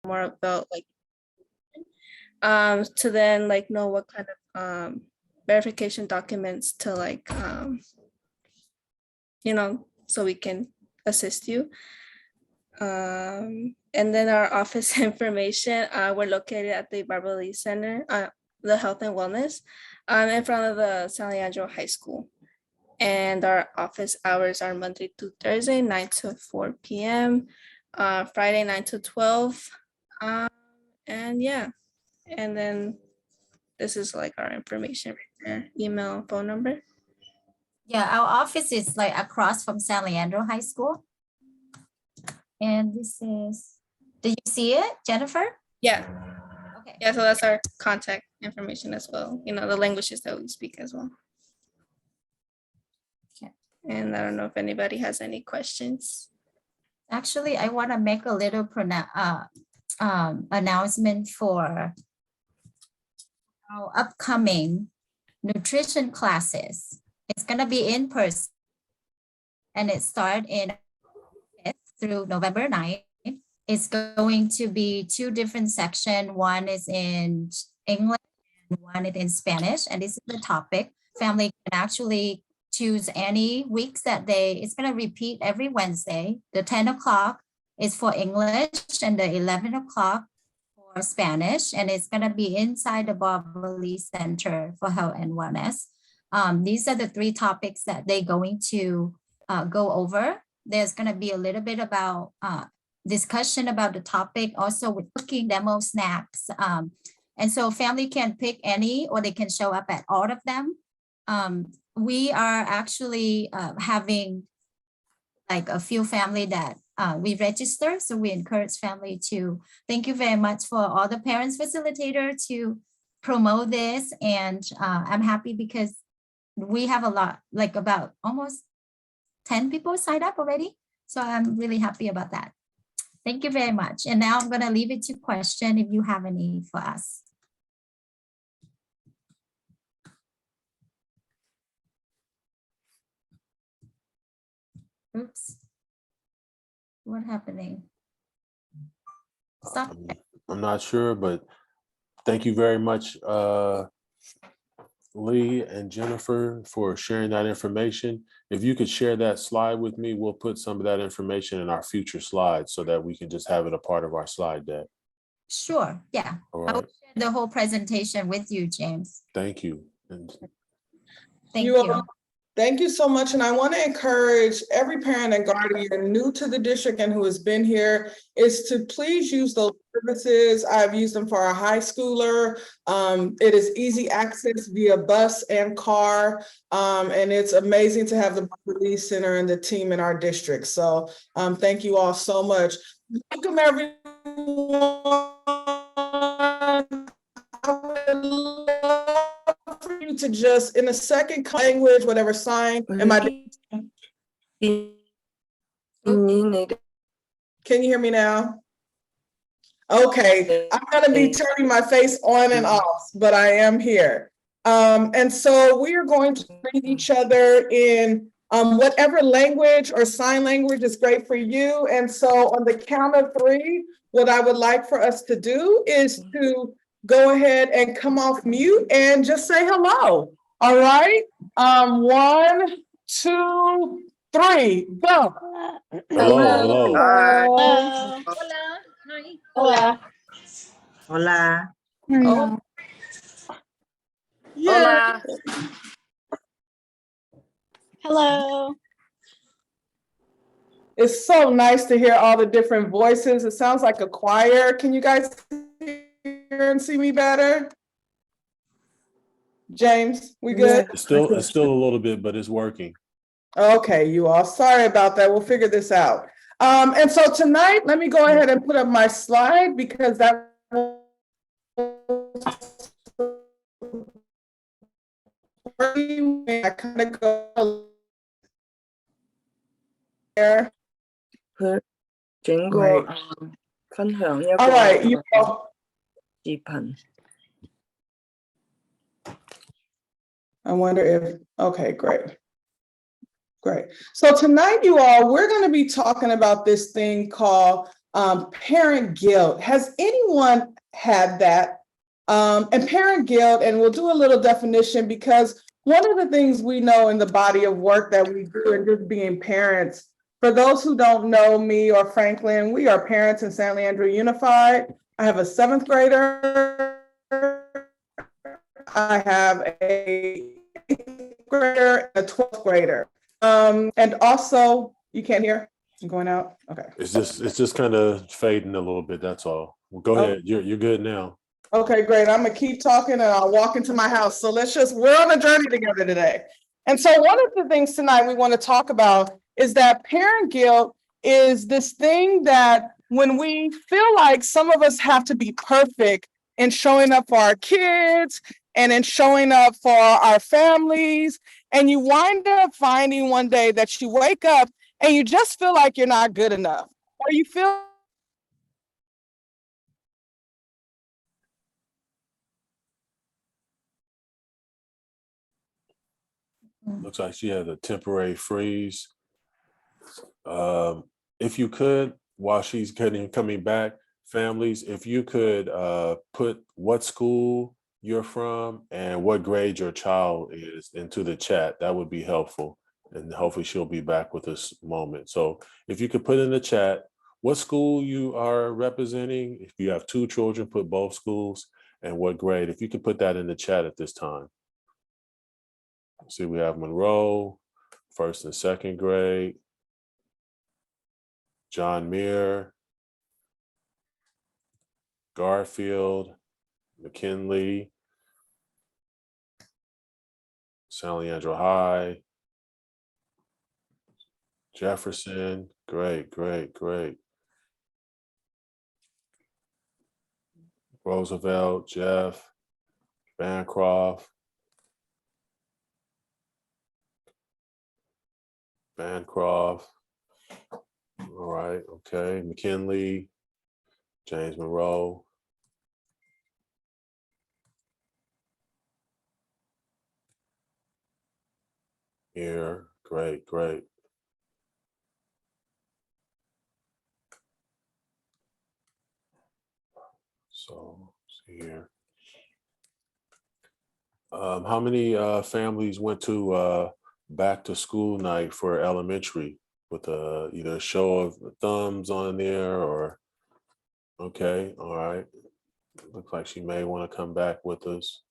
more about like to then like know what kind of verification documents to like so we can assist you. And then our office information, we're located at the Barbara Lee Center, the Health and Wellness, in front of the San Leandro High School. And our office hours are Monday to Thursday, 9 to 4 p.m., Friday, 9 to 12. And yeah, and then this is like our information right there, email, phone number. Yeah, our office is like across from San Leandro High School. And this is, did you see it, Jennifer? Yeah. Okay. Yeah, so that's our contact information as well. The languages that we speak as well. Okay. And I don't know if anybody has any questions. Actually, I want to make a little announcement for our upcoming nutrition classes. It's going to be in person and it starts in through November 9th. It's going to be 2 different sections. One is in English and one is in Spanish. And this is the topic. Family can actually choose any weeks that it's going to repeat every Wednesday. The 10 o'clock is for English and the 11 o'clock for Spanish. And it's going to be inside the Barbara Lee Center for Health and Wellness. These are the 3 topics that they're going to go over. There's going to be a little bit about discussion about the topic, also with cooking demo snacks. And so family can pick any, or they can show up at all of them. We are actually having like a few family that we register. So we encourage family to, thank you very much for all the parents facilitator to promote this. And I'm happy because we have a lot, like about almost 10 people signed up already. So I'm really happy about that. Thank you very much. And now I'm going to leave it to question if you have any for us. Oops. What happening? Stop. I'm not sure, but thank you very much, Lee and Jennifer, for sharing that information. If you could share that slide with me, we'll put some of that information in our future slides so that we can just have it a part of our slide deck. Sure. Yeah. All I will right. share the whole presentation with you, James. Thank you. And Thank you. Thank you so much. And I want to encourage every parent and guardian new to the district and who has been here is to please use those services. I've used them for our high schooler. It is easy access via bus and car. And it's amazing to have the Release Center and the team in our district. So thank you all so much. Welcome everyone. For you to just in a second language, whatever sign. Can you hear me now? Okay, I'm gonna be turning my face on and off, but I am here. And so we are going to greet each other in whatever language or sign language is great for you. And so on the count of 3, what I would like for us to do is to go ahead and come off mute and just say hello. All right. 1, 2, 3, go. hello. Hola. Hola. Hola. Oh. Yeah. Hello. It's so nice to hear all the different voices. It sounds like a choir. Can you guys hear and see me better? James, we good? It's still a little bit, but it's working. Okay, you all. Sorry about that. We'll figure this out. And so tonight, let me go ahead and put up my slide because that I kind of go there. All right, you all. I wonder if, okay, great. Great. So tonight, you all, we're going to be talking about this thing called parent guilt. Has anyone had that? And parent guilt, and we'll do a little definition because one of the things we know in the body of work that we do in just being parents, for those who don't know me or Franklin, we are parents in San Leandro Unified. I have a 7th grader. I have a 8th grader and a 12th grader. And also, you can't hear? I'm going out? Okay. It's just kind of fading a little bit, that's all. Well, go ahead, you're good now. Okay, great. I'm gonna keep talking and I'll walk into my house. So we're on a journey together today. And so one of the things tonight we want to talk about is that parent guilt is this thing that when we feel like some of us have to be perfect in showing up for our kids and in showing up for our families, and you wind up finding one day that you wake up and you just feel like you're not good enough, or you feel Looks like she has a temporary freeze. If you could, while she's coming back, families, if you could put what school you're from and what grade your child is into the chat, that would be helpful. And hopefully she'll be back with us moment. So if you could put in the chat what school you are representing, if you have 2 children, put both schools and what grade. If you could put that in the chat at this time. See, we have Monroe, 1st and 2nd grade. John Muir, Garfield, McKinley, San Leandro High, Jefferson. Great. Roosevelt, Jeff, Bancroft, all right, okay, McKinley, James Monroe. Here, great. So, see here. How many families went to back to school night for elementary with either a show of thumbs on there or, okay, all right. Looks like she may want to come back with us.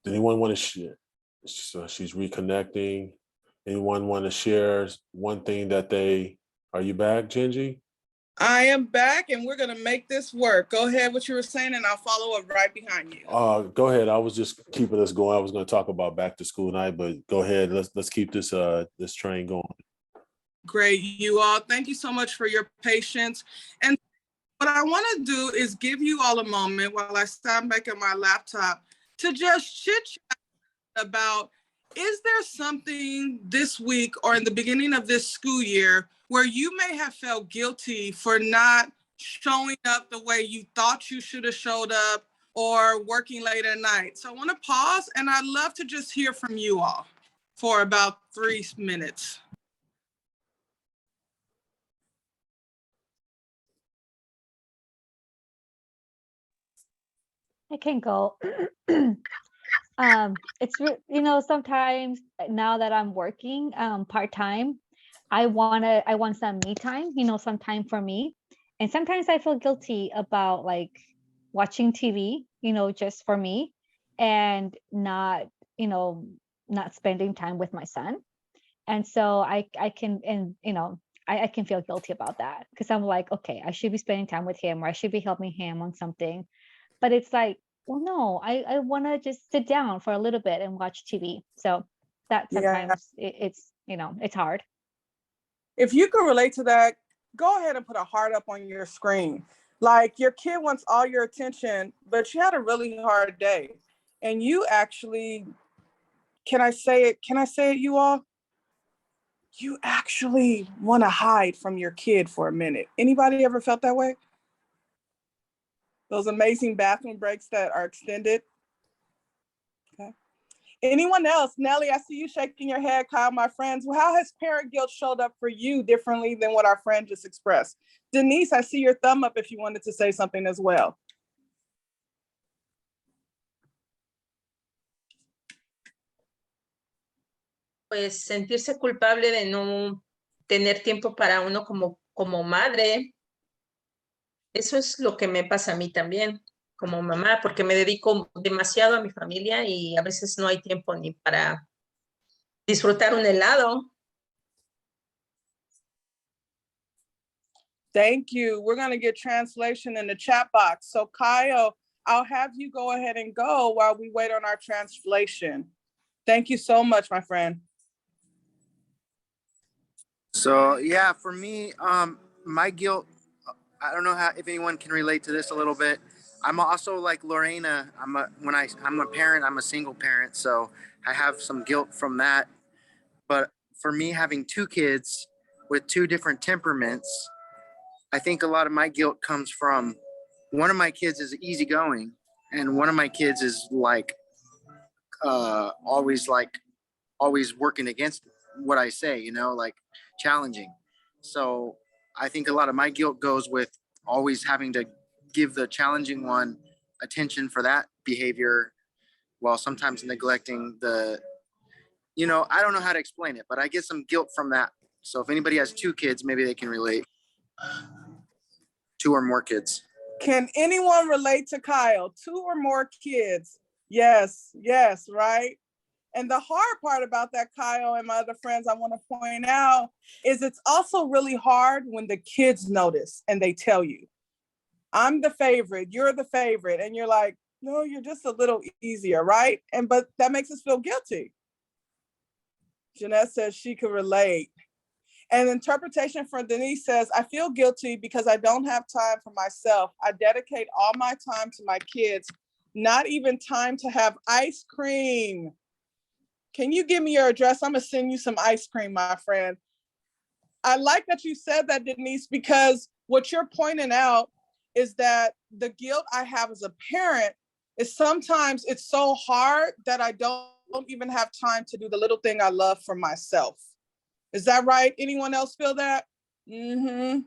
Does anyone want to share? So she's reconnecting. Anyone want to share one thing that are you back, Gingy? I am back and we're going to make this work. Go ahead, what you were saying, and I'll follow up right behind you. Go ahead. I was just keeping us going. I was going to talk about back to school night, but go ahead. Let's keep this this train going. Great, you all. Thank you so much for your patience. And what I want to do is give you all a moment while I stand back at my laptop to just chit-chat about, is there something this week or in the beginning of this school year where you may have felt guilty for not showing up the way you thought you should have showed up or working late at night? So I want to pause and I'd love to just hear from you all for about 3 minutes. I can go. Sometimes now that I'm working part-time, I want some me time, some time for me. And sometimes I feel guilty about like watching TV, just for me and not spending time with my son. And so I can feel guilty about that because I'm like, okay, I should be spending time with him or I should be helping him on something. But it's like, well, no, I want to just sit down for a little bit and watch TV. So that sometimes it's hard. If you can relate to that, go ahead and put a heart up on your screen. Like your kid wants all your attention, but you had a really hard day. And you actually, can I say it, you all? You actually want to hide from your kid for a minute. Anybody ever felt that way? Those amazing bathroom breaks that are extended. Okay. Anyone else? Nellie, I see you shaking your head. Kyle, my friends. Well, how has parent guilt showed up for you differently than what our friend just expressed? Denise, I see your thumb up if you wanted to say something as well. Pues sentirse culpable de no tener tiempo para uno como madre. Eso es lo que me pasa a mí también como mamá, porque me dedico demasiado a mi familia y a veces no hay tiempo ni para disfrutar un helado. Thank you. We're going to get translation in the chat box. So Kyle, I'll have you go ahead and go while we wait on our translation. Thank you so much, my friend. So yeah, for me, my guilt, I don't know if anyone can relate to this a little bit. I'm also like Lorena. I'm a parent. I'm a single parent, so I have some guilt from that. But for me, having two kids with two different temperaments, I think a lot of my guilt comes from one of my kids is easygoing, and one of my kids is always working against what I say, like challenging. So I think a lot of my guilt goes with always having to give the challenging one attention for that behavior while sometimes neglecting the, I don't know how to explain it, but I get some guilt from that. So if anybody has two kids, maybe they can relate. Two or more kids. Can anyone relate to Kyle? Two or more kids? Yes, right? And the hard part about that, Kyle and my other friends, I want to point out, is it's also really hard when the kids notice and they tell you, I'm the favorite, you're the favorite. And you're like, no, you're just a little easier, right? But that makes us feel guilty. Jeanette says she could relate. And interpretation from Denise says, I feel guilty because I don't have time for myself. I dedicate all my time to my kids, not even time to have ice cream. Can you give me your address? I'm gonna send you some ice cream, my friend. I like that you said that, Denise, because what you're pointing out is that the guilt I have as a parent is sometimes it's so hard that I don't even have time to do the little thing I love for myself. Is that right? Anyone else feel that? Mm-hmm.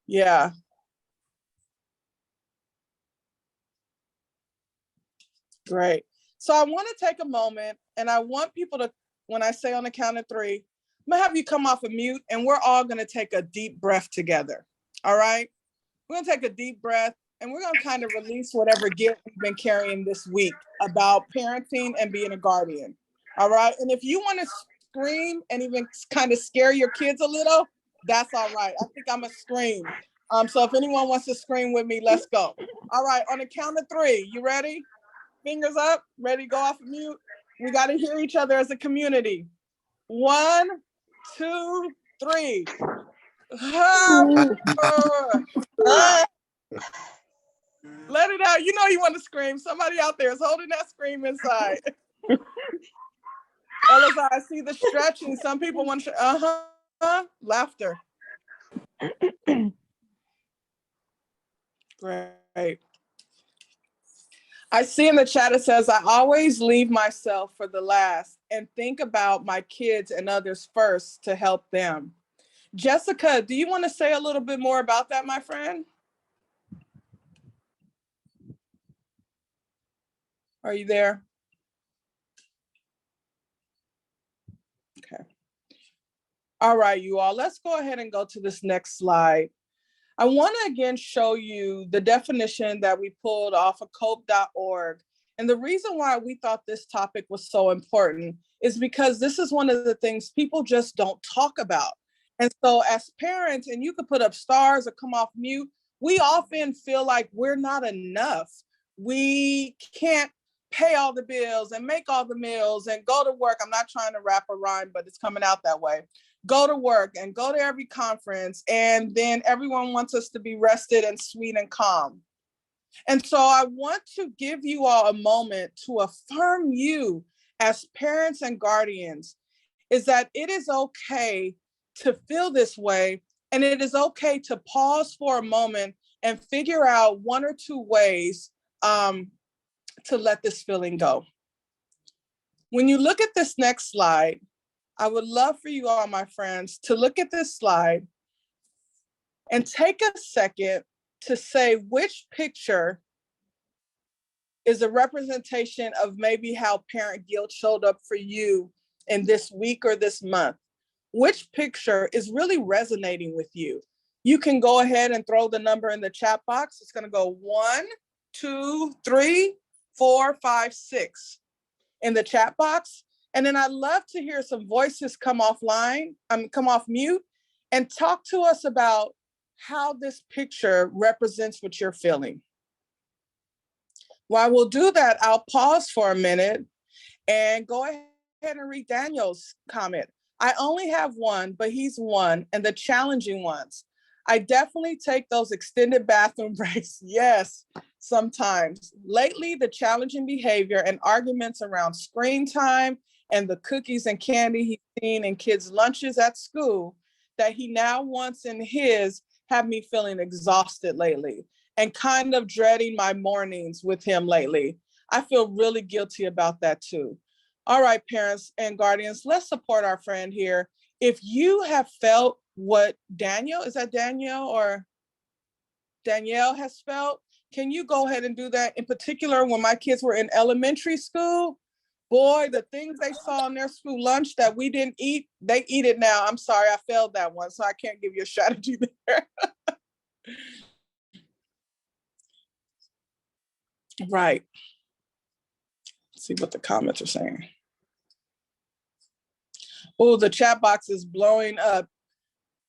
Yeah. Great. So I want to take a moment and I want people to, when I say on the count of three, I'm gonna have you come off of mute and we're all gonna take a deep breath together. All right? We're gonna take a deep breath and we're gonna kind of release whatever guilt we've been carrying this week about parenting and being a guardian. All right? And if you want to scream and even kind of scare your kids a little, that's all right. I think I'm gonna scream. So if anyone wants to scream with me, let's go. All right, on the count of three, you ready? Fingers up, ready to go off mute. We got to hear each other as a community. 1, 2, 3. Let it out. You know you want to scream. Somebody out there is holding that scream inside. Elisa, I see the stretching. Some people want to, laughter. Great. I see in the chat, it says, I always leave myself for the last and think about my kids and others first to help them. Jessica, do you want to say a little bit more about that, my friend? Are you there? Okay. All right, you all, let's go ahead and go to this next slide. I want to again show you the definition that we pulled off of cope.org. And the reason why we thought this topic was so important is because this is one of the things people just don't talk about. And so as parents, and you could put up stars or come off mute, we often feel like we're not enough. We can't pay all the bills and make all the meals and go to work. I'm not trying to rap a rhyme, but it's coming out that way. Go to work and go to every conference. And then everyone wants us to be rested and sweet and calm. And so I want to give you all a moment to affirm you as parents and guardians is that it is okay to feel this way. And it is okay to pause for a moment and figure out 1 or 2 ways to let this feeling go. When you look at this next slide, I would love for you all, my friends, to look at this slide and take a second to say which picture is a representation of maybe how parent guilt showed up for you in this week or this month. Which picture is really resonating with you? You can go ahead and throw the number in the chat box. It's going to go 1, 2, 3, 4, 5, 6 in the chat box. And then I'd love to hear some voices come off mute and talk to us about how this picture represents what you're feeling. While we'll do that, I'll pause for a minute and go ahead and read Daniel's comment. I only have one, but he's one, and the challenging ones. I definitely take those extended bathroom breaks. Yes, sometimes. Lately, the challenging behavior and arguments around screen time and the cookies and candy he's seen in kids' lunches at school that he now wants in his have me feeling exhausted lately and kind of dreading my mornings with him lately. I feel really guilty about that too. All right, parents and guardians, let's support our friend here. If you have felt what Daniel, is that Danielle or Danielle has felt, can you go ahead and do that? In particular, when my kids were in elementary school, boy, the things they saw in their school lunch that we didn't eat, they eat it now. I'm sorry, I failed that one, so I can't give you a strategy there. Right. Let's see what the comments are saying. Oh, the chat box is blowing up.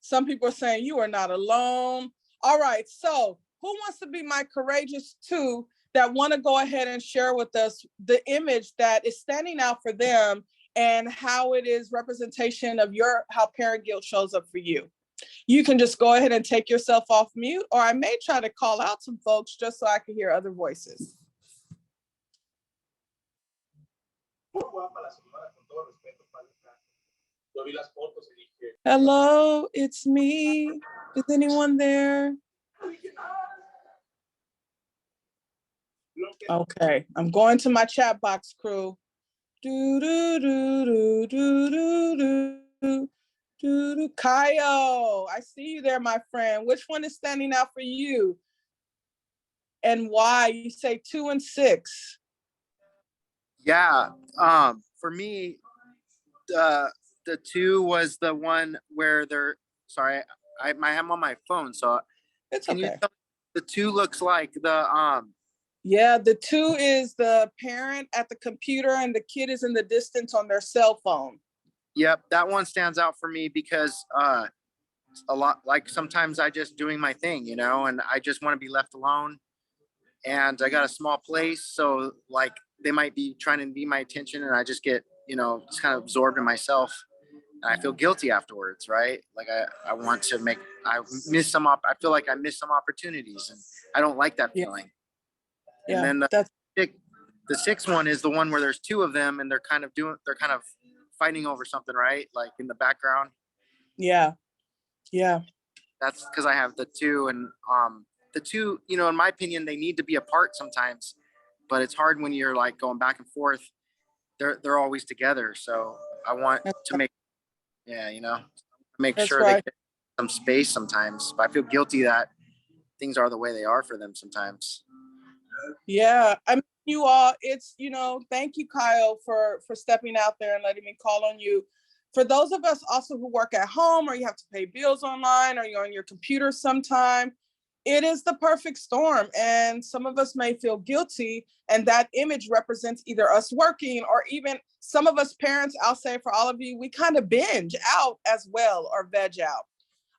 Some people are saying you are not alone. All right, so who wants to be my courageous two that want to go ahead and share with us the image that is standing out for them and how it is representation of how parent guilt shows up for you? You can just go ahead and take yourself off mute, or I may try to call out some folks just so I can hear other voices. Hello, it's me. Is anyone there? Okay, I'm going to my chat box, crew. Do do do do do do do do do. Kyle, I see you there, my friend. Which one is standing out for you? And why? You say 2 and 6. Yeah. For me, the 2 was the one where they're sorry, I'm on my phone, so It's can okay. you tell me the 2 looks like the Yeah, the 2 is the parent at the computer and the kid is in the distance on their cell phone. Yep, that one stands out for me because a lot, like sometimes I just doing my thing, you know, and I just want to be left alone. And I got a small place, so like they might be trying to need my attention, and I just get, you know, just kind of absorbed in myself, and I feel guilty afterwards, right? Like I want to make, I feel like I missed some opportunities, and I don't like that feeling. Yeah, And then that's the 6th one is the one where there's 2 of them, and they're kind of fighting over something, right? Like in the background. yeah. That's because I have the 2, and the 2, you know, in my opinion, they need to be apart sometimes, but it's hard when you're like going back and forth. They're always together, so I want to make, yeah, you know, make That's sure right. they get some space sometimes. But I feel guilty that things are the way they are for them sometimes. Yeah, I mean, you all, it's, you know, thank you, Kyle, for stepping out there and letting me call on you. For those of us also who work at home, or you have to pay bills online, or you're on your computer sometime, it is the perfect storm. And some of us may feel guilty, and that image represents either us working, or even some of us parents, I'll say for all of you, we kind of binge out as well, or veg out.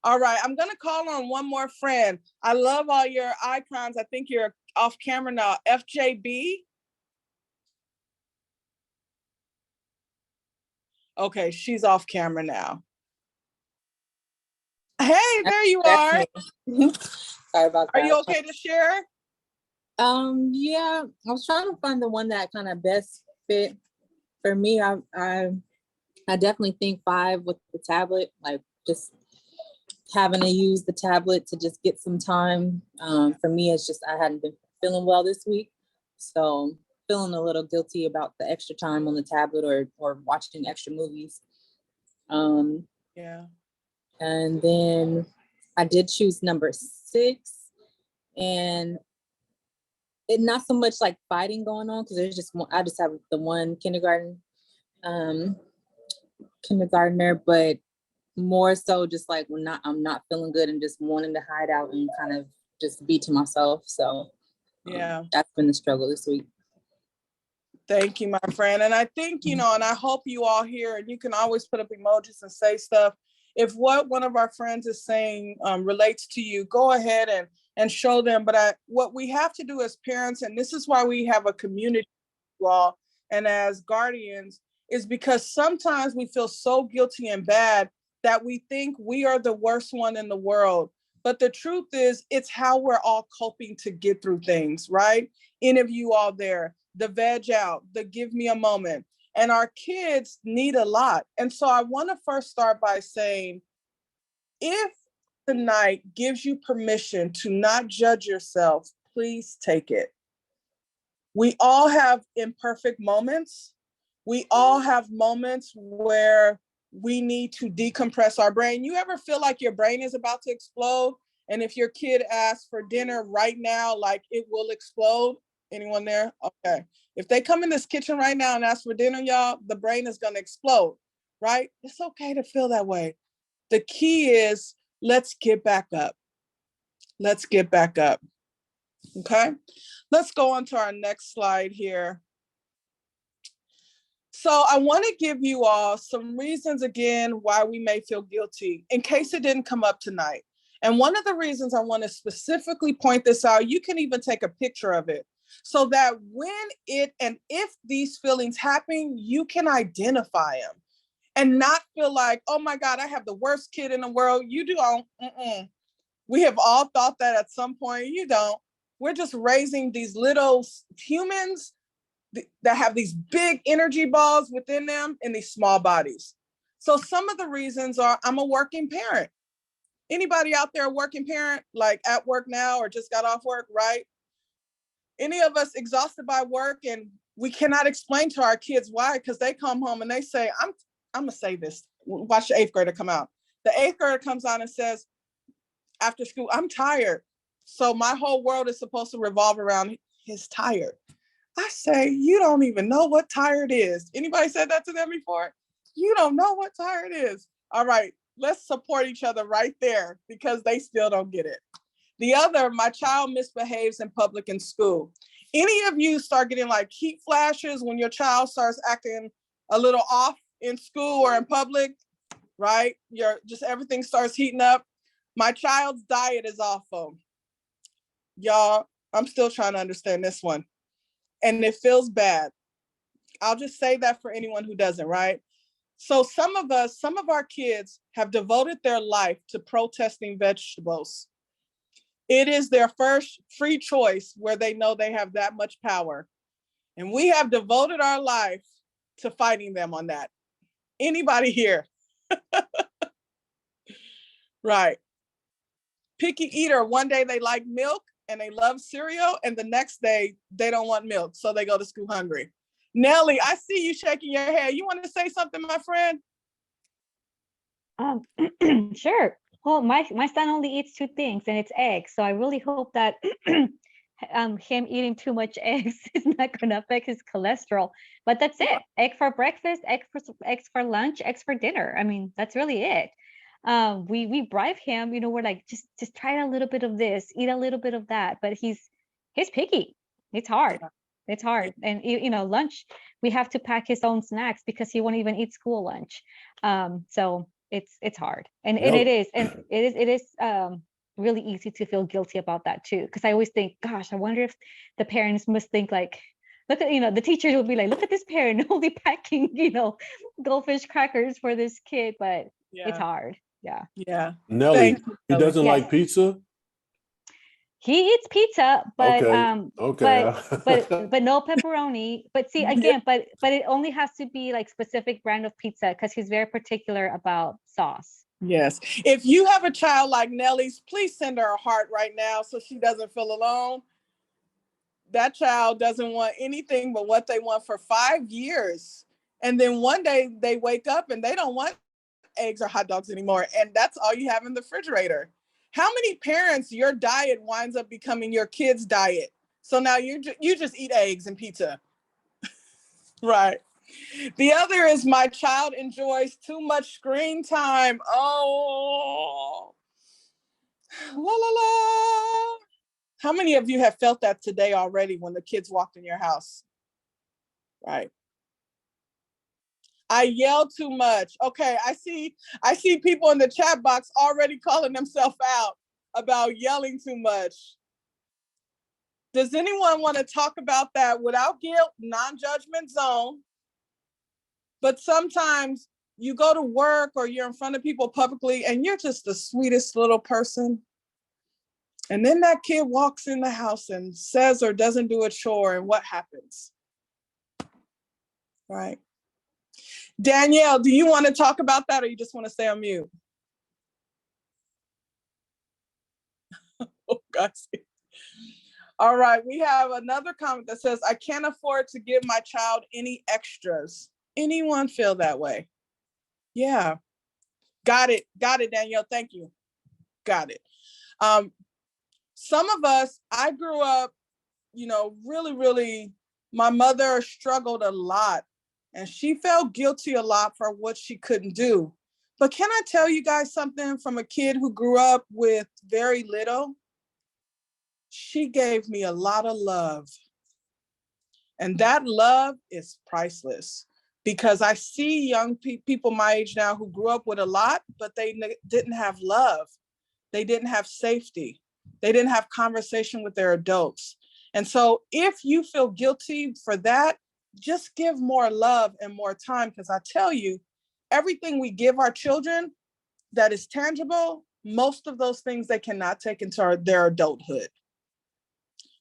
All right, I'm gonna call on one more friend. I love all your icons. I think you're off camera now. FJB. Okay, she's off camera now. Hey, there you are. Sorry about that. Are you okay to share? Yeah, I was trying to find the one that kind of best fit for me. I definitely think 5 with the tablet, like just having to use the tablet to just get some time. For me, it's just I hadn't been feeling well this week, so feeling a little guilty about the extra time on the tablet or watching extra movies. Yeah. And then I did choose number 6, and it not so much like fighting going on because there's just one, I just have the one kindergartner, but more so just like when I'm not feeling good and just wanting to hide out and kind of just be to myself. So Yeah. that's been the struggle this week. Thank you, my friend. And I think, and I hope you all hear, and you can always put up emojis and say stuff. If what one of our friends is saying relates to you, go ahead and show them. But what we have to do as parents, and this is why we have a community, you all, and as guardians, is because sometimes we feel so guilty and bad that we think we are the worst one in the world. But the truth is, it's how we're all coping to get through things, right? Any of you all there, the veg out, the give me a moment. And our kids need a lot. And so I want to first start by saying, if tonight gives you permission to not judge yourself, please take it. We all have imperfect moments. We all have moments where we need to decompress our brain. You ever feel like your brain is about to explode? And if your kid asks for dinner right now, like it will explode? Anyone there? Okay. If they come in this kitchen right now and ask for dinner, y'all, the brain is going to explode, right? It's okay to feel that way. The key is, let's get back up. Let's get back up. Okay. Let's go on to our next slide here. So I want to give you all some reasons again why we may feel guilty in case it didn't come up tonight. And one of the reasons I want to specifically point this out, you can even take a picture of it so that when it and if these feelings happen, you can identify them and not feel like, oh my God, I have the worst kid in the world. You don't. We have all thought that at some point. You don't. We're just raising these little humans that have these big energy balls within them in these small bodies. So some of the reasons are, I'm a working parent. Anybody out there a working parent, like at work now or just got off work, right? Any of us exhausted by work, and we cannot explain to our kids why, because they come home and they say, I'm gonna say this, watch the 8th grader come out. The 8th grader comes out and says, after school, I'm tired. So my whole world is supposed to revolve around his tired. I say, you don't even know what tired is. Anybody said that to them before? You don't know what tired is. All right, let's support each other right there because they still don't get it. The other, my child misbehaves in public and school. Any of you start getting like heat flashes when your child starts acting a little off in school or in public, right? Everything starts heating up. My child's diet is awful. Y'all, I'm still trying to understand this one. And it feels bad. I'll just say that for anyone who doesn't, right? So some of our kids have devoted their life to protesting vegetables. It is their first free choice where they know they have that much power. And we have devoted our life to fighting them on that. Anybody here? Right. Picky eater, one day they like milk and they love cereal, and the next day they don't want milk, so they go to school hungry. Nellie, I see you shaking your head. You want to say something, my friend? Sure. Well, my son only eats 2 things, and it's eggs. So I really hope that him eating too much eggs is not going to affect his cholesterol. But that's it. Egg for breakfast, eggs for lunch, eggs for dinner. I mean, that's really it. We bribe him. We're like, just try a little bit of this, eat a little bit of that. But he's picky. It's hard. It's hard. And lunch, we have to pack his own snacks because he won't even eat school lunch. So it's hard, and it is really easy to feel guilty about that too, because I always think, gosh, I wonder if the parents must think like, look at the teachers will be like, look at this parent only packing goldfish crackers for this kid. But it's hard. Yeah. Nelly, he doesn't like pizza? He eats pizza, but okay. but no pepperoni. But see, again, but it only has to be like specific brand of pizza because he's very particular about sauce. Yes. If you have a child like Nellie's, please send her a heart right now so she doesn't feel alone. that child doesn't want anything but what they want for 5 years. And then one day they wake up and they don't want eggs or hot dogs anymore. And that's all you have in the refrigerator. How many parents, your diet winds up becoming your kid's diet? So now you just eat eggs and pizza. Right. The other is my child enjoys too much screen time. Oh, la la la. How many of you have felt that today already when the kids walked in your house? Right. I yell too much. Okay, I see people in the chat box already calling themselves out about yelling too much. Does anyone want to talk about that without guilt, non-judgment zone? But sometimes you go to work or you're in front of people publicly and you're just the sweetest little person. And then that kid walks in the house and says or doesn't do a chore, and what happens? Right. Danielle, do you want to talk about that or you just want to stay on mute? Oh, gosh. All right, we have another comment that says, I can't afford to give my child any extras. Anyone feel that way? Yeah. Got it, Danielle. Thank you. Got it. Some of us, I grew up, really, my mother struggled a lot and she felt guilty a lot for what she couldn't do. But can I tell you guys something from a kid who grew up with very little? She gave me a lot of love. And that love is priceless because I see young people my age now who grew up with a lot, but they didn't have love. They didn't have safety. They didn't have conversation with their adults. And so if you feel guilty for that, just give more love and more time, because I tell you, everything we give our children that is tangible, most of those things they cannot take into their adulthood.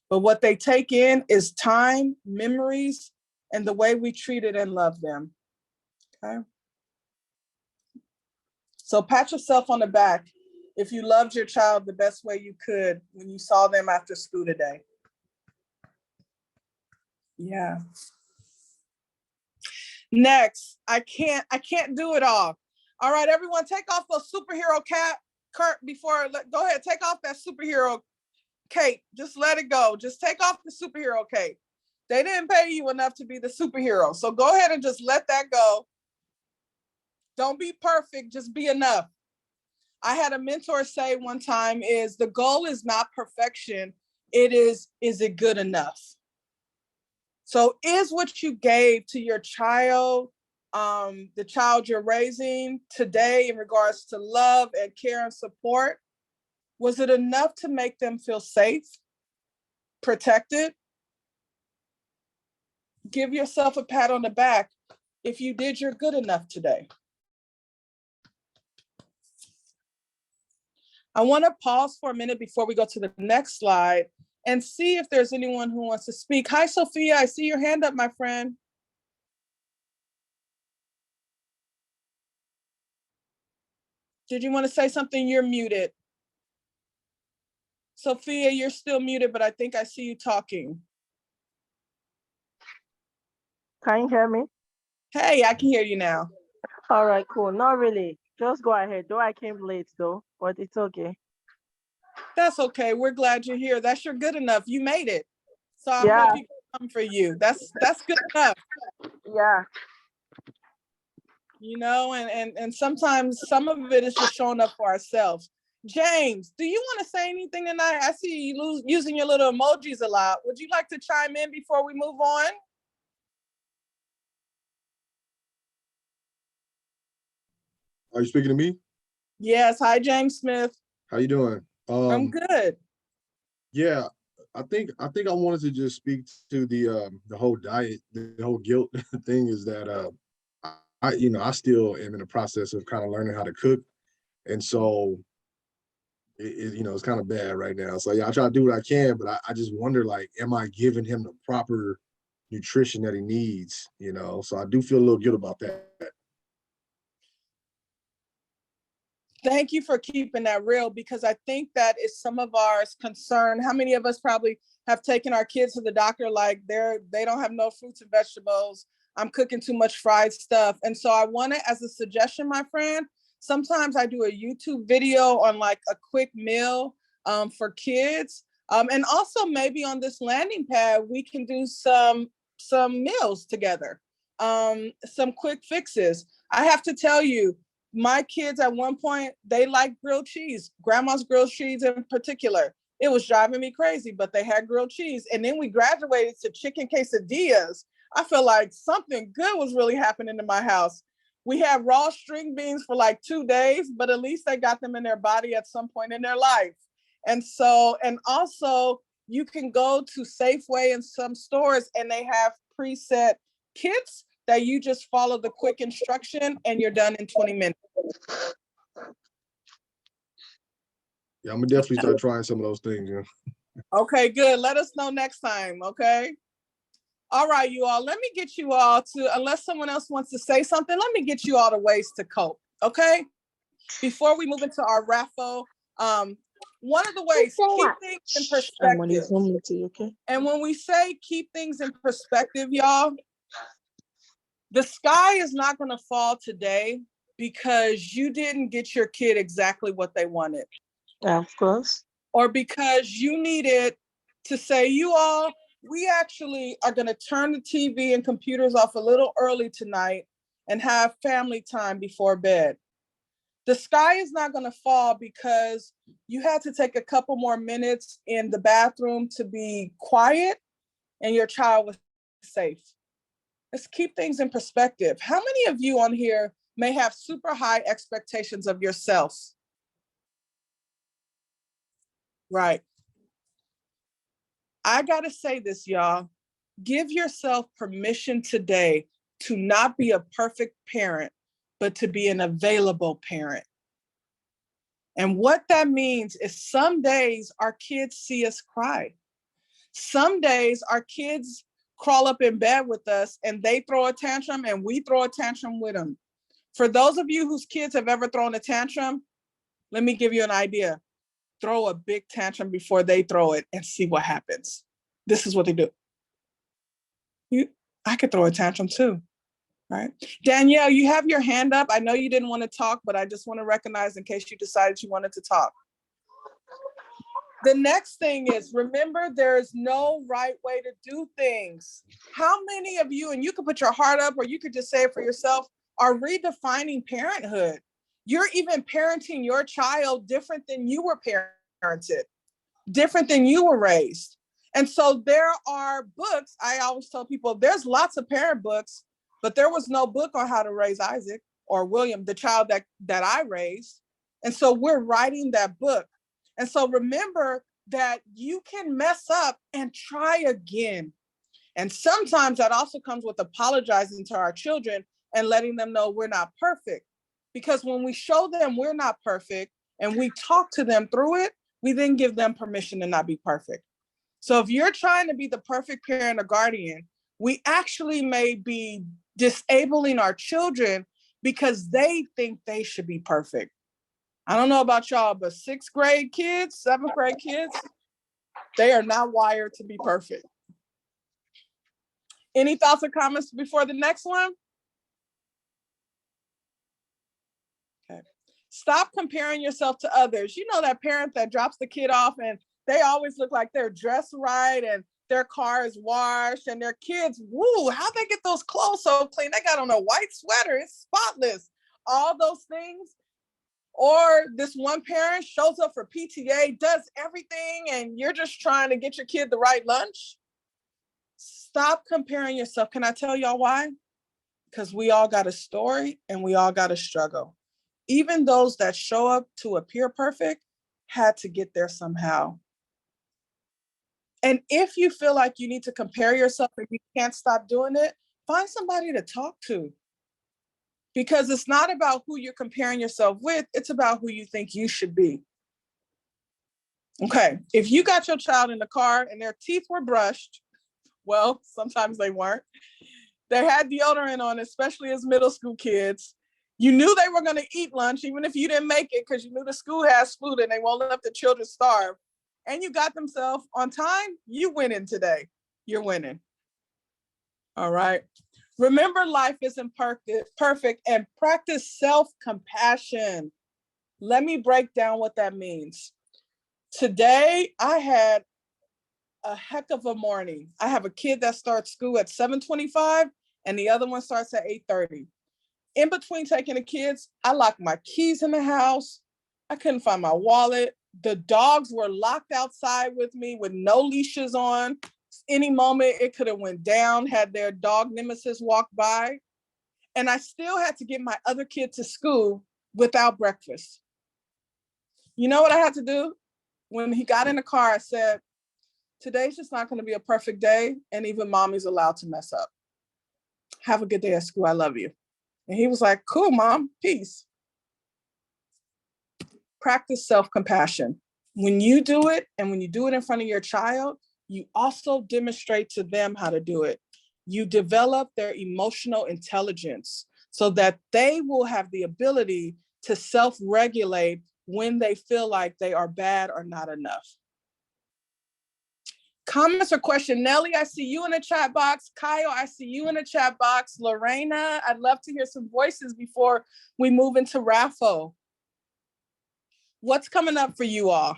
But what they take in is time, memories, and the way we treated and loved them. Okay. So pat yourself on the back if you loved your child the best way you could when you saw them after school today. Yeah. Next, I can't do it all. All right, everyone, take off those superhero cap. Kurt, go ahead, take off that superhero cape. Just let it go. Just take off the superhero cape. They didn't pay you enough to be the superhero. So go ahead and just let that go. Don't be perfect, just be enough. I had a mentor say one time is the goal is not perfection. It is it good enough? So is what you gave to your child, the child you're raising today in regards to love and care and support, was it enough to make them feel safe, protected? Give yourself a pat on the back. If you did, you're good enough today. I want to pause for a minute before we go to the next slide and see if there's anyone who wants to speak. Hi, Sophia, I see your hand up, my friend. Did you want to say something? You're muted. Sophia, you're still muted, but I think I see you talking. Can you hear me? Hey, I can hear you now. All right, cool. Not really. Just go ahead. Though I came late though, but it's okay. That's okay. We're glad you're here. That's your good enough. You made it. So I Yeah. hope people come for you. That's good enough. Yeah. You know, and sometimes some of it is just showing up for ourselves. James, do you want to say anything tonight? I see you using your little emojis a lot. Would you like to chime in before we move on? Are you speaking to me? Yes. Hi, James Smith. How you doing? I'm good. Yeah, I think I wanted to just speak to the whole diet, the whole guilt thing is that I still am in the process of kind of learning how to cook, and so it's kind of bad right now. So yeah, I try to do what I can, but I just wonder, like, am I giving him the proper nutrition that he needs? So I do feel a little guilt about that. Thank you for keeping that real, because I think that is some of our concern. How many of us probably have taken our kids to the doctor like they don't have no fruits and vegetables. I'm cooking too much fried stuff. And so I want to, as a suggestion, my friend, sometimes I do a YouTube video on like a quick meal for kids. And also maybe on this landing pad, we can do some meals together, some quick fixes. I have to tell you, my kids at one point, they liked grilled cheese, grandma's grilled cheese in particular. It was driving me crazy, but they had grilled cheese. And then we graduated to chicken quesadillas. I feel like something good was really happening in my house. We had raw string beans for like 2 days, but at least they got them in their body at some point in their life. And so, and also you can go to Safeway and some stores and they have preset kits that you just follow the quick instruction and you're done in 20 minutes. Yeah, I'm gonna definitely start trying some of those things. Yeah. Okay, good. Let us know next time, okay? All right, you all, let me get you all to, unless someone else wants to say something, let me get you all the ways to cope, okay? Before we move into our raffle, one of the ways, keep things in perspective. Okay. And when we say keep things in perspective, y'all, the sky is not going to fall today because you didn't get your kid exactly what they wanted. Yeah, of course. Or because you needed to say, you all, we actually are going to turn the TV and computers off a little early tonight and have family time before bed. The sky is not going to fall because you had to take a couple more minutes in the bathroom to be quiet and your child was safe. Let's keep things in perspective. How many of you on here may have super high expectations of yourself? Right. I gotta say this, y'all. Give yourself permission today to not be a perfect parent, but to be an available parent. And what that means is some days our kids see us cry. Some days our kids crawl up in bed with us and they throw a tantrum and we throw a tantrum with them. For those of you whose kids have ever thrown a tantrum, let me give you an idea. Throw a big tantrum before they throw it and see what happens. This is what they do. I could throw a tantrum too, right? Danielle, you have your hand up. I know you didn't want to talk, but I just want to recognize in case you decided you wanted to talk. The next thing is, remember, there's no right way to do things. How many of you, and you could put your heart up or you could just say it for yourself, are redefining parenthood? You're even parenting your child different than you were parented, different than you were raised. And so there are books. I always tell people there's lots of parent books, but there was no book on how to raise Isaac or William, the child that I raised. And so we're writing that book. And so remember that you can mess up and try again. And sometimes that also comes with apologizing to our children and letting them know we're not perfect. Because when we show them we're not perfect and we talk to them through it, we then give them permission to not be perfect. So if you're trying to be the perfect parent or guardian, we actually may be disabling our children because they think they should be perfect. I don't know about y'all, but 6th grade kids, 7th grade kids, they are not wired to be perfect. Any thoughts or comments before the next one? Okay. Stop comparing yourself to others. You know that parent that drops the kid off and they always look like they're dressed right and their car is washed and their kids, woo, how'd they get those clothes so clean? They got on a white sweater, it's spotless. All those things. Or this one parent shows up for PTA, does everything, and you're just trying to get your kid the right lunch. Stop comparing yourself. Can I tell y'all why? Because we all got a story and we all got a struggle. Even those that show up to appear perfect had to get there somehow. And if you feel like you need to compare yourself and you can't stop doing it, find somebody to talk to. Because it's not about who you're comparing yourself with, it's about who you think you should be. Okay, if you got your child in the car and their teeth were brushed, well, sometimes they weren't. They had deodorant on, especially as middle school kids. You knew they were going to eat lunch, even if you didn't make it, because you knew the school has food and they won't let the children starve. And you got themselves on time. You winning today. You're winning. All right. Remember, life isn't perfect, and practice self-compassion. Let me break down what that means. Today, I had a heck of a morning. I have a kid that starts school at 7:25 and the other one starts at 8:30. In between taking the kids, I locked my keys in the house. I couldn't find my wallet. The dogs were locked outside with me with no leashes on. Any moment it could have went down had their dog nemesis walked by. And I still had to get my other kid to school without breakfast. You know what I had to do? When he got in the car, I said, today's just not going to be a perfect day, and even mommy's allowed to mess up. Have a good day at school. I love you. And he was like, cool, mom, peace. Practice self-compassion. When you do it, and when you do it in front of your child, you also demonstrate to them how to do it. You develop their emotional intelligence so that they will have the ability to self-regulate when they feel like they are bad or not enough. Comments or question? Nelly, I see you in the chat box. Kyle, I see you in the chat box. Lorena, I'd love to hear some voices before we move into RAFO. What's coming up for you all?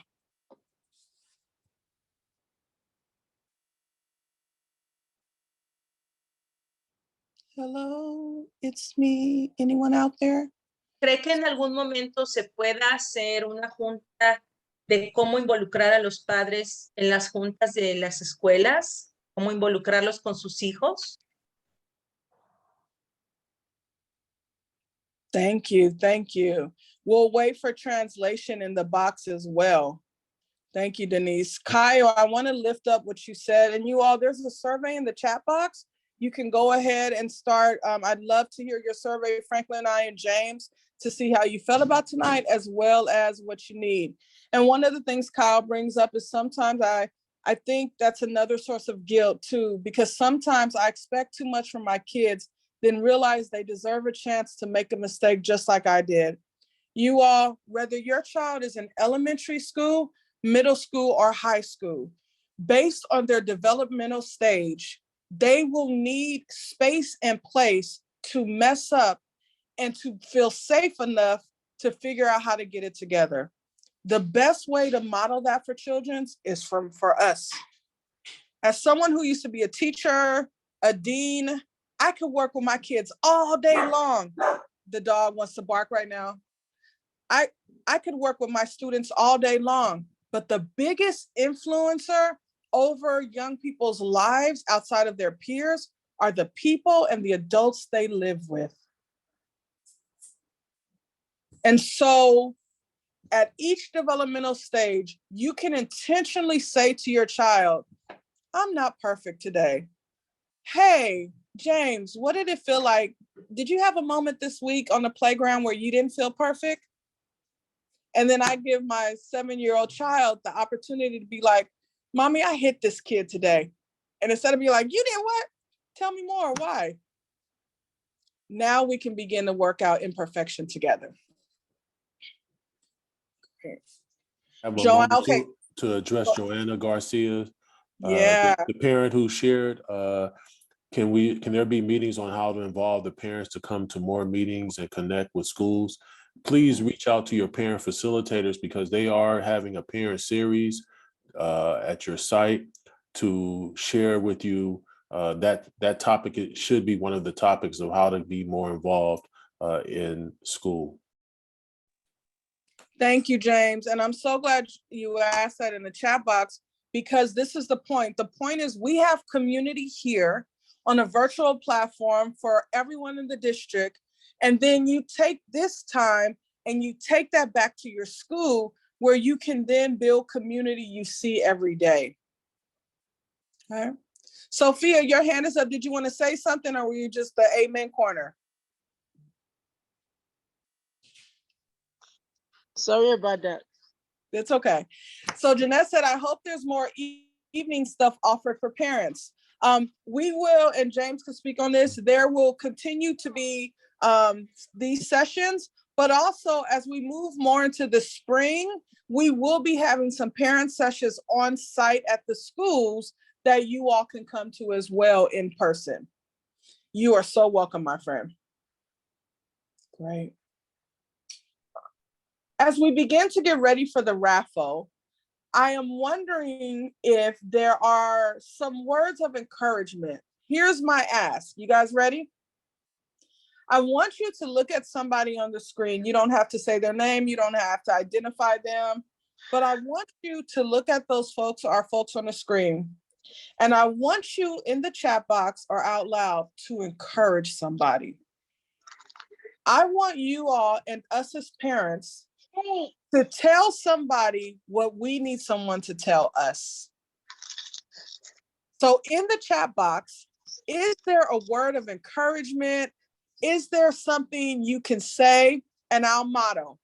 Hello, it's me. Anyone out there? ¿Cree que en algún momento se pueda hacer una junta de cómo involucrar a los padres en las juntas de las escuelas? ¿Cómo involucrarlos con sus hijos? Thank you, thank you. We'll wait for translation in the box as well. Thank you, Denise. Kyle, I want to lift up what you said. And you all, there's a survey in the chat box. You can go ahead and start. I'd love to hear your survey, Franklin, I, and James, to see how you felt about tonight, as well as what you need. And one of the things Kyle brings up is sometimes I think that's another source of guilt too, because sometimes I expect too much from my kids, then realize they deserve a chance to make a mistake just like I did. You all, whether your child is in elementary school, middle school, or high school, based on their developmental stage, they will need space and place to mess up and to feel safe enough to figure out how to get it together. The best way to model that for children is for us. As someone who used to be a teacher, a dean, I could work with my kids all day long. The dog wants to bark right now. I could work with my students all day long, but the biggest influencer over young people's lives outside of their peers are the people and the adults they live with. And so at each developmental stage, you can intentionally say to your child, I'm not perfect today. Hey, James, what did it feel like? Did you have a moment this week on the playground where you didn't feel perfect? And then I give my 7-year-old child the opportunity to be like, Mommy, I hit this kid today. And instead of being like, you did what? Tell me more, why? Now we can begin to work out imperfection together. Joanna, okay. To address Joanna Garcia, the parent who shared, can there be meetings on how to involve the parents to come to more meetings and connect with schools? Please reach out to your parent facilitators, because they are having a parent series at your site to share with you that topic. It should be one of the topics of how to be more involved in school. Thank you, James. And I'm so glad you asked that in the chat box, because this is the point. The point is we have community here on a virtual platform for everyone in the district. And then you take this time and you take that back to your school, where you can then build community you see every day. Okay. Sophia, your hand is up. Did you want to say something, or were you just the amen corner? Sorry about that. It's okay. So Jeanette said, I hope there's more evening stuff offered for parents. We will, and James can speak on this, there will continue to be these sessions, but also as we move more into the spring, we will be having some parent sessions on site at the schools that you all can come to as well in person. You are so welcome, my friend. Great. As we begin to get ready for the raffle, I am wondering if there are some words of encouragement. Here's my ask. You guys ready? I want you to look at somebody on the screen. You don't have to say their name. You don't have to identify them. But I want you to look at those folks, our folks on the screen. And I want you in the chat box or out loud to encourage somebody. I want you all and us as parents to tell somebody what we need someone to tell us. So in the chat box, is there a word of encouragement? Is there something you can say? And our motto.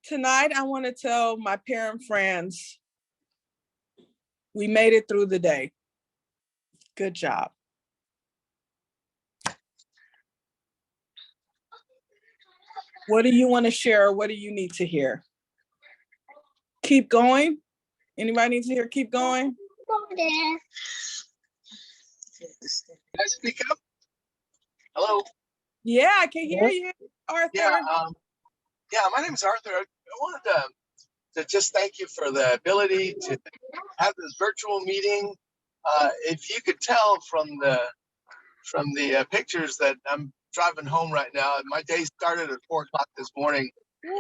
Tonight, I want to tell my parent friends, we made it through the day. Good job. What do you want to share? What do you need to hear? Keep going. Anybody need to hear keep going? Can I speak up? Hello? Yeah, I can hear you, Arthur. Yeah, my name is Arthur. I wanted to just thank you for the ability to have this virtual meeting. If you could tell from the pictures that I'm driving home right now, my day started at 4 o'clock this morning,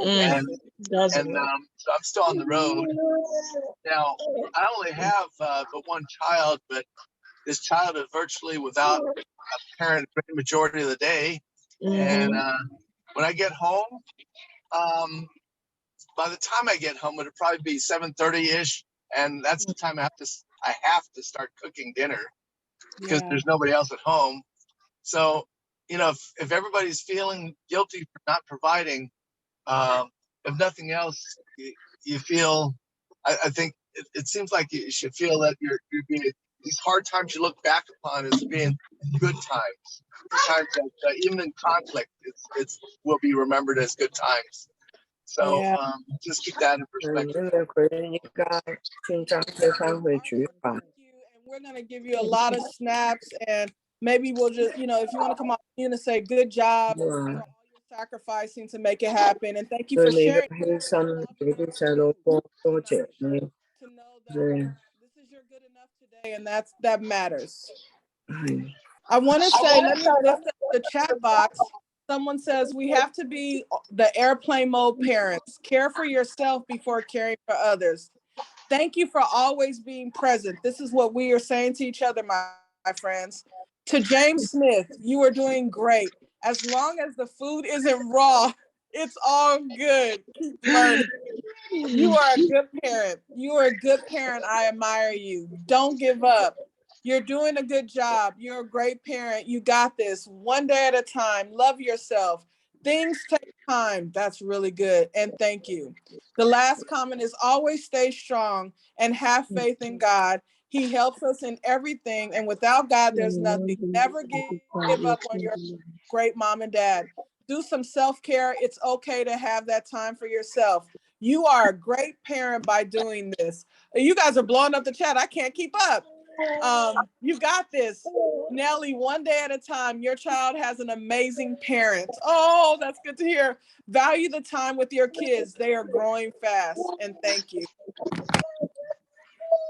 and so I'm still on the road. Now, I only have but one child, but this child is virtually without a parent for the majority of the day. And when I get home, by the time I get home, it'll probably be 7:30-ish, and that's the time I have to start cooking dinner because there's nobody else at home. So, if everybody's feeling guilty for not providing, if nothing else, you feel, I think it seems like you should feel that you're being, these hard times you look back upon as being good times that even in conflict, it's will be remembered as good times. So just keep that in perspective. We're going to give you a lot of snaps, and maybe we'll just, if you want to come on in and say good job for all your sacrificing to make it happen. And thank you for sharing. To know that this is your good enough today, and that matters. I want to say, let me lift up the chat box. Someone says we have to be the airplane mode parents. Care for yourself before caring for others. Thank you for always being present. This is what we are saying to each other, my friends. To James Smith, you are doing great. As long as the food isn't raw, it's all good. Keep learning. You are a good parent. You are a good parent. I admire you. Don't give up. You're doing a good job. You're a great parent. You got this. One day at a time. Love yourself. Things take time. That's really good. And thank you. The last comment is always stay strong and have faith in God. He helps us in everything. And without God, there's nothing. Never give up on your great mom and dad. Do some self-care. It's okay to have that time for yourself. You are a great parent by doing this. You guys are blowing up the chat. I can't keep up. You got this. Nelly, one day at a time. Your child has an amazing parent. Oh, that's good to hear. Value the time with your kids. They are growing fast. And thank you.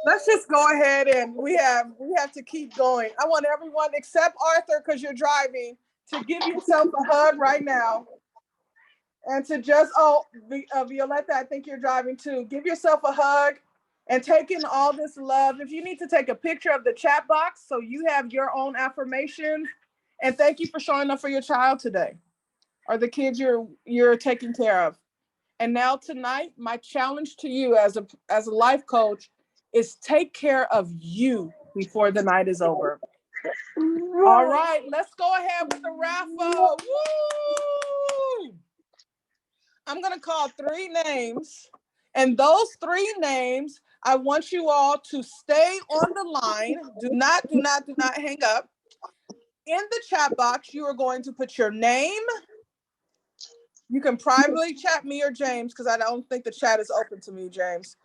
Let's just go ahead, and we have to keep going. I want everyone except Arthur, because you're driving, to give yourself a hug right now. And to just, Violetta, I think you're driving too. Give yourself a hug and take in all this love. If you need to take a picture of the chat box so you have your own affirmations. And thank you for showing up for your child today, or the kids you're taking care of. And now tonight, my challenge to you as a life coach is take care of you before the night is over. All right, let's go ahead with the raffle. Woo! I'm going to call 3 names, and those 3 names, I want you all to stay on the line. Do not hang up. in the chat box, you are going to put your name. You can privately chat me or James, because I don't think the chat is open to me, James.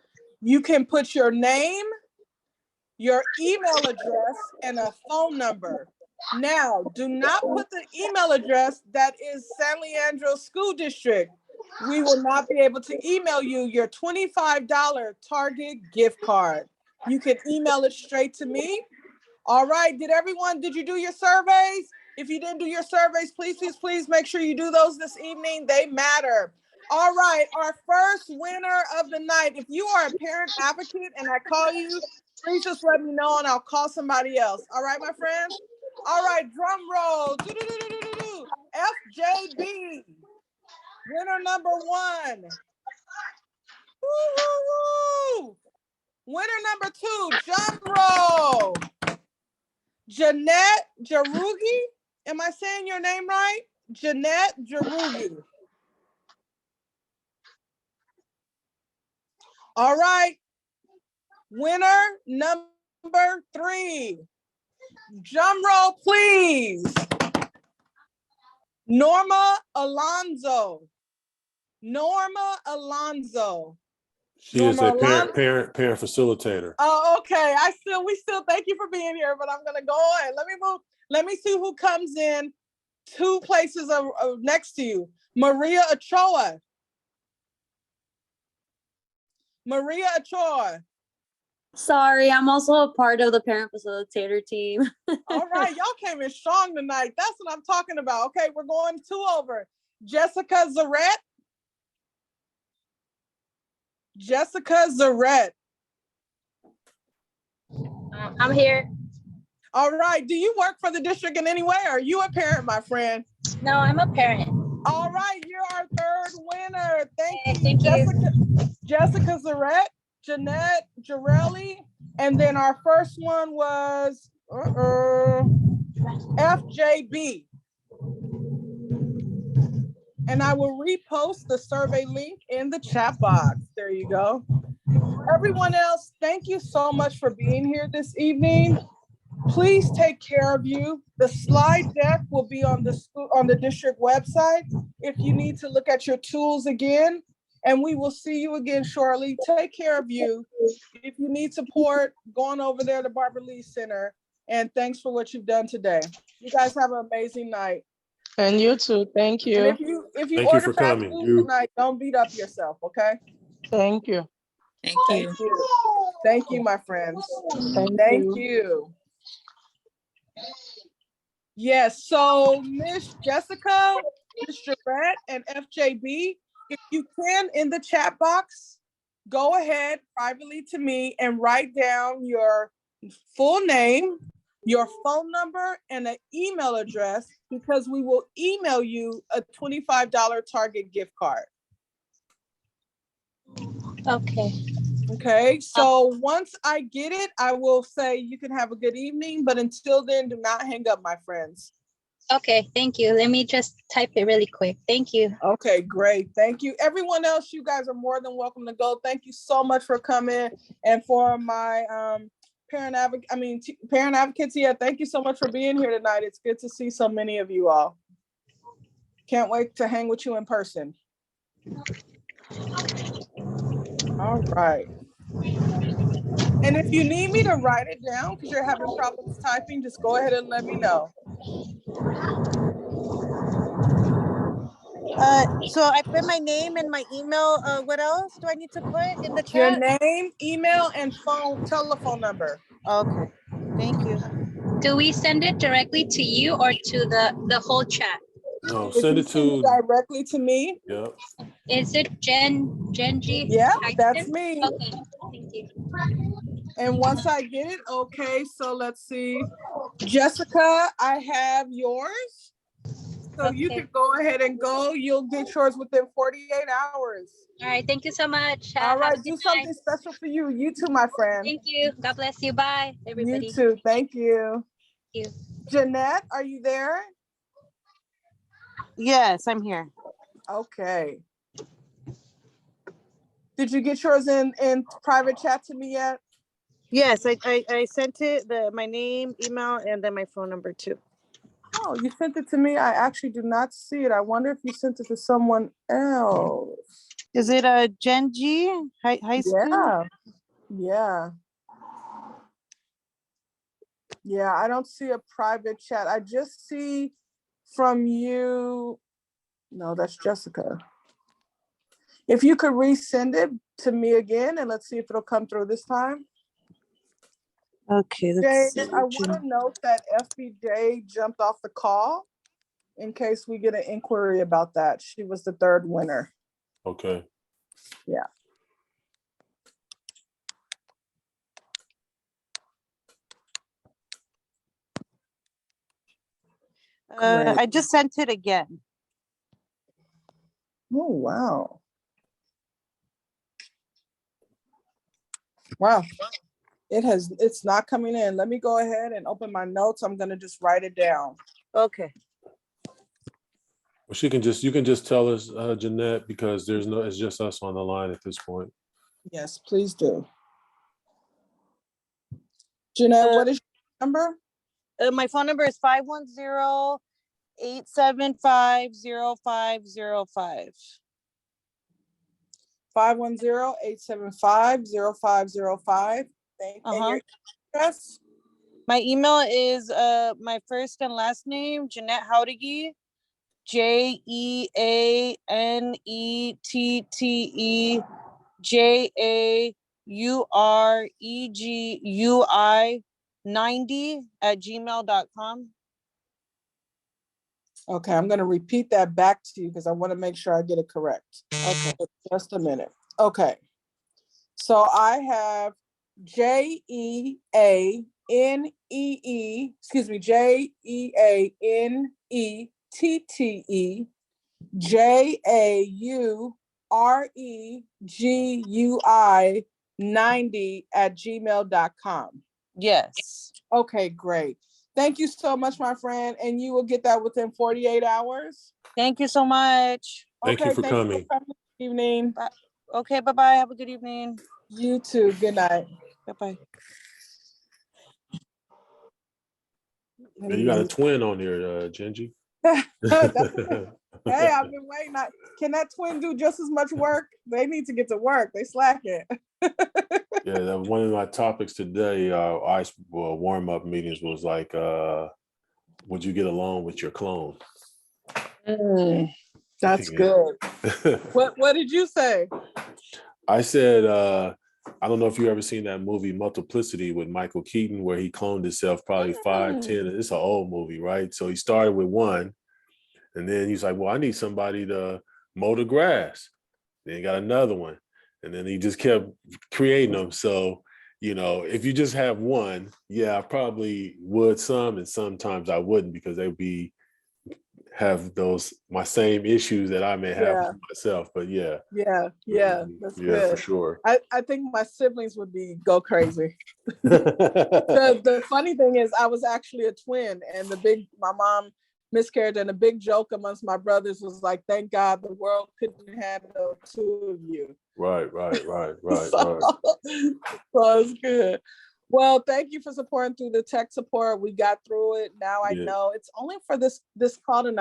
You can put your name, your email address, and a phone number. Now, do not put the email address that is San Leandro School District. We will not be able to email you your $25 Target gift card. You can email it straight to me. All right, did you do your surveys? If you didn't do your surveys, please make sure you do those this evening. They matter. All right, our first winner of the night. If you are a parent advocate and I call you, please just let me know and I'll call somebody else. All right, my friends? All right, drum roll. FJB, winner number 1. Woo-hoo-hoo. Winner number 2, drum roll. Jeanette Jarugi. Am I saying your name right? Jeanette Jarugi. All right. Winner number 3. Drum roll, please. Norma Alonzo. Norma Alonzo. She is a Norma parent facilitator. Oh, okay. We still thank you for being here, but I'm gonna go on. Let me move. Let me see who comes in 2 places next to you. Maria Ochoa. Maria Ochoa. Sorry, I'm also a part of the parent facilitator team. All right, y'all came in strong tonight. That's what I'm talking about. Okay, we're going 2 over. Jessica Zarette. Jessica Zarette. I'm here. All right. Do you work for the district in any way? Or are you a parent, my friend? No, I'm a parent. All right. You're our 3rd winner. Thank you. Thank you. Jessica Zarette, Jeanette Jarelli. And then our first one was FJB. And I will repost the survey link in the chat box. There you go. Everyone else, thank you so much for being here this evening. Please take care of you. The slide deck will be on the district website if you need to look at your tools again. And we will see you again shortly. Take care of you. If you need support, go on over there to Barbara Lee Center. And thanks for what you've done today. You guys have an amazing night. And you too. Thank you. And if you order fast food tonight, don't beat up yourself, okay? Thank you. Thank you. Thank you, my friends. Thank you. Yes, so Miss Jessica, Miss Jarrett, and FJB, if you can, in the chat box, go ahead privately to me and write down your full name, your phone number, and an email address, because we will email you a $25 Target gift card. Okay. Okay, so once I get it, I will say you can have a good evening, but until then, do not hang up, my friends. Okay, thank you. Let me just type it really quick. Thank you. Okay, great. Thank you. Everyone else, you guys are more than welcome to go. Thank you so much for coming. And for my parent advocates, yeah, thank you so much for being here tonight. It's good to see so many of you all. Can't wait to hang with you in person. All right. And if you need me to write it down because you're having problems typing, just go ahead and let me know. So I put my name and my email. What else do I need to put in the chat? Your name, email, and telephone number. Okay. Thank you. Do we send it directly to you or to the whole chat? No, send it to directly to me. Yep. Is it Genji? Yeah, that's me. Okay, thank you. And once I get it, okay, so let's see. Jessica, I have yours. So you can go ahead and go. You'll get yours within 48 hours. All right, thank you so much. All right, do something special for you. You too, my friend. Thank you. God bless you. Bye, everybody. You too. Thank you. Thank you. Jeanette, are you there? Yes, I'm here. Okay. Did you get yours in private chat to me yet? Yes, I sent it, my name, email, and then my phone number too. Oh, you sent it to me. I actually do not see it. I wonder if you sent it to someone else. Is it a Gen G high school? Yeah. Yeah, I don't see a private chat. I just see from you. No, that's Jessica. If you could resend it to me again, and let's see if it'll come through this time. Okay, Jay, let's see. I want to note that FBJ jumped off the call in case we get an inquiry about that. She was the third winner. Okay. Yeah. Great. I just sent it again. Oh, wow. Wow. It's not coming in. Let me go ahead and open my notes. I'm going to just write it down. Okay. Well, you can just tell us, Jeanette, because it's just us on the line at this point. Yes, please do. Jeanette, what is your number? My phone number is 510-875-0505. 510-875-0505. And your address? My email is my first and last name, Jeanette Howdigi, JeanetteJauregui 90@gmail.com. Okay, I'm going to repeat that back to you because I want to make sure I get it correct. Okay. Just a minute. Okay. So I have JeaNee, JeaNetttte JAUREGUI 90@gmail.com. Yes. Okay, great. Thank you so much, my friend. And you will get that within 48 hours. Thank you so much. Thank you for coming. This evening. Bye. Okay, bye-bye. Have a good evening. You too. Good night. Bye-bye. And you got a twin on here, Genji. Hey, I've been waiting. Can that twin do just as much work? They need to get to work. They slacking. Yeah, that one of my topics today, ice warm-up meetings was like, would you get along with your clone? That's good. What did you say? I said, I don't know if you ever seen that movie Multiplicity with Michael Keaton, where he cloned himself probably 5, 10. It's an old movie, right? So he started with one, and then he's like, well, I need somebody to mow the grass. Then he got another one. And then he just kept creating them. So, if you just have one, yeah, I probably would some, and sometimes I wouldn't because they have my same issues that I may have with myself. But yeah. Yeah, that's yeah, good. for sure. I think my siblings would go crazy. The funny thing is I was actually a twin, and my mom miscarried, and the big joke amongst my brothers was like, thank God the world couldn't handle two of you. Right. So it's good. Well, thank you for supporting through the tech support. We got through it. Now I know it's only for this call tonight.